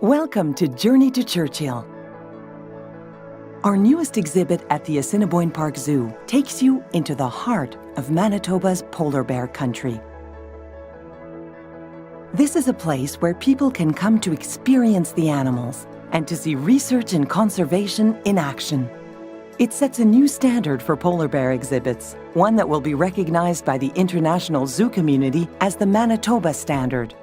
Welcome to Journey to Churchill. Our newest exhibit at the Assiniboine Park Zoo takes you into the heart of Manitoba's polar bear country. This is a place where people can come to experience the animals and to see research and conservation in action. It sets a new standard for polar bear exhibits, one that will be recognized by the international zoo community as the Manitoba Standard.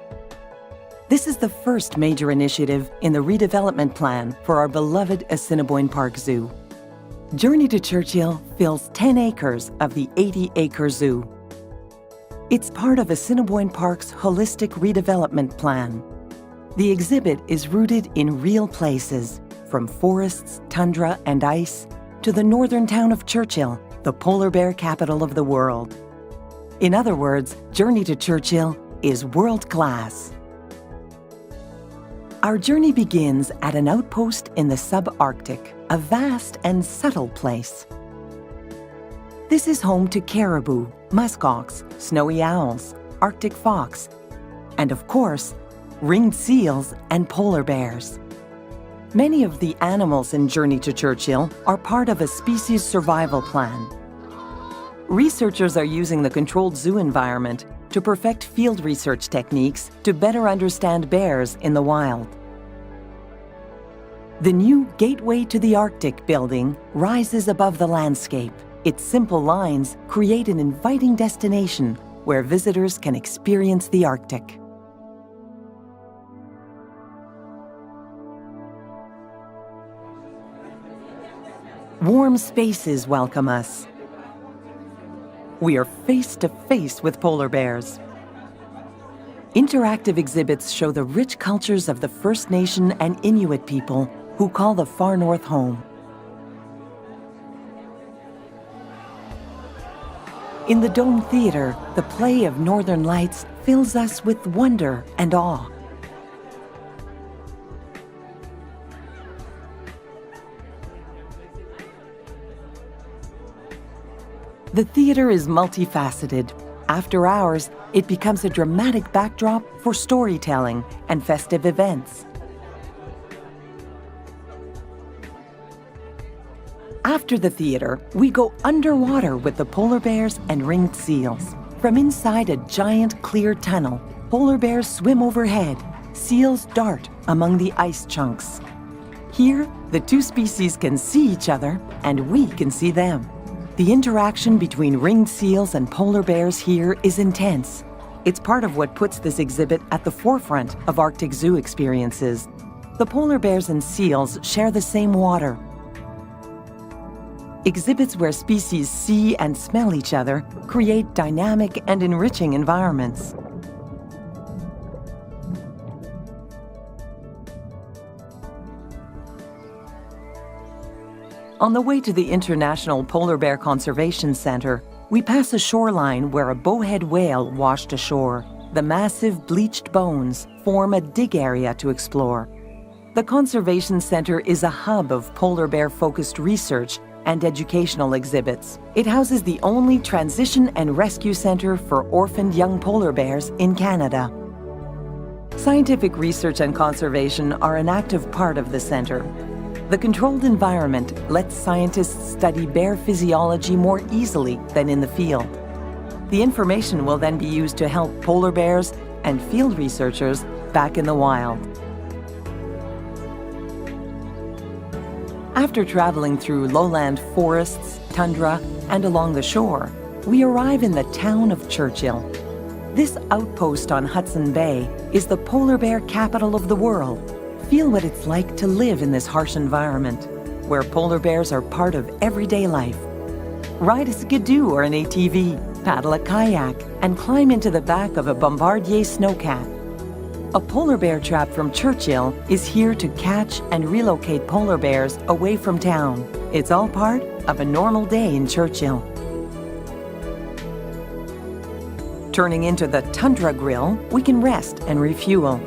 This is the first major initiative in the redevelopment plan for our beloved Assiniboine Park Zoo. Journey to Churchill fills 10 acres of the 80-acre zoo. It's part of Assiniboine Park's holistic redevelopment plan. The exhibit is rooted in real places, from forests, tundra, and ice, to the northern town of Churchill, the polar bear capital of the world. In other words, Journey to Churchill is world-class. Our journey begins at an outpost in the subarctic, a vast and subtle place. This is home to caribou, muskox, snowy owls, Arctic fox, and of course, ringed seals and polar bears. Many of the animals in Journey to Churchill are part of a species survival plan. Researchers are using the controlled zoo environment to perfect field research techniques to better understand bears in the wild. The new Gateway to the Arctic building rises above the landscape. Its simple lines create an inviting destination where visitors can experience the Arctic. Warm spaces welcome us. We are face to face with polar bears. Interactive exhibits show the rich cultures of the First Nation and Inuit people who call the far north home. In the Dome Theatre, the play of Northern Lights fills us with wonder and awe. The theater is multifaceted. After hours, it becomes a dramatic backdrop for storytelling and festive events. After the theater, we go underwater with the polar bears and ringed seals. From inside a giant clear tunnel, polar bears swim overhead, seals dart among the ice chunks. Here, the two species can see each other, and we can see them. The interaction between ringed seals and polar bears here is intense. It's part of what puts this exhibit at the forefront of Arctic zoo experiences. The polar bears and seals share the same water. Exhibits where species see and smell each other create dynamic and enriching environments. On the way to the International Polar Bear Conservation Center, we pass a shoreline where a bowhead whale washed ashore. The massive bleached bones form a dig area to explore. The Conservation Center is a hub of polar bear-focused research and educational exhibits. It houses the only transition and rescue center for orphaned young polar bears in Canada. Scientific research and conservation are an active part of the center. The controlled environment lets scientists study bear physiology more easily than in the field. The information will then be used to help polar bears and field researchers back in the wild. After traveling through lowland forests, tundra, and along the shore, we arrive in the town of Churchill. This outpost on Hudson Bay is the polar bear capital of the world. Feel what it's like to live in this harsh environment, where polar bears are part of everyday life. Ride a skidoo or an ATV, paddle a kayak, and climb into the back of a Bombardier snowcat. A polar bear trap from Churchill is here to catch and relocate polar bears away from town. It's all part of a normal day in Churchill. Turning into the Tundra Grill, we can rest and refuel.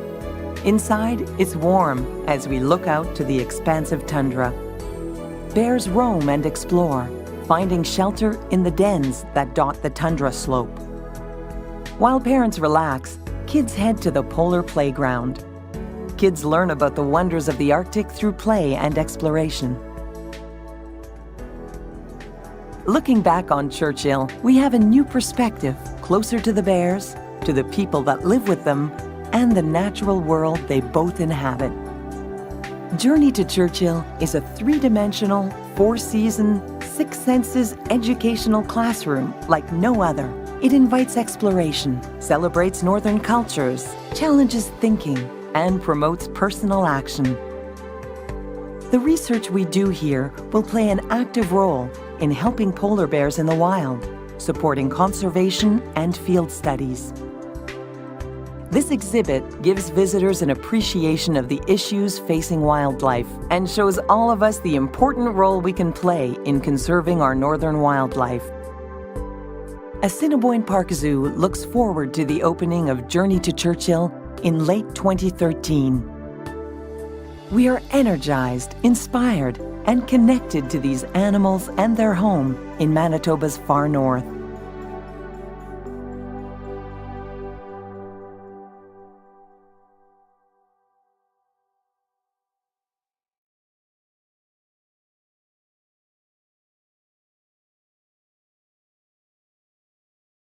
Inside, it's warm as we look out to the expansive tundra. Bears roam and explore, finding shelter in the dens that dot the tundra slope. While parents relax, kids head to the polar playground. kids learn about the wonders of the Arctic through play and exploration. Looking back on Churchill, we have a new perspective, closer to the bears, to the people that live with them, and the natural world they both inhabit. Journey to Churchill is a three-dimensional, four-season, six senses educational classroom like no other. It invites exploration, celebrates northern cultures, challenges thinking, and promotes personal action. The research we do here will play an active role in helping polar bears in the wild, supporting conservation and field studies. This exhibit gives visitors an appreciation of the issues facing wildlife and shows all of us the important role we can play in conserving our northern wildlife. Assiniboine Park Zoo looks forward to the opening of Journey to Churchill in late 2013. We are energized, inspired, and connected to these animals and their home in Manitoba's far north.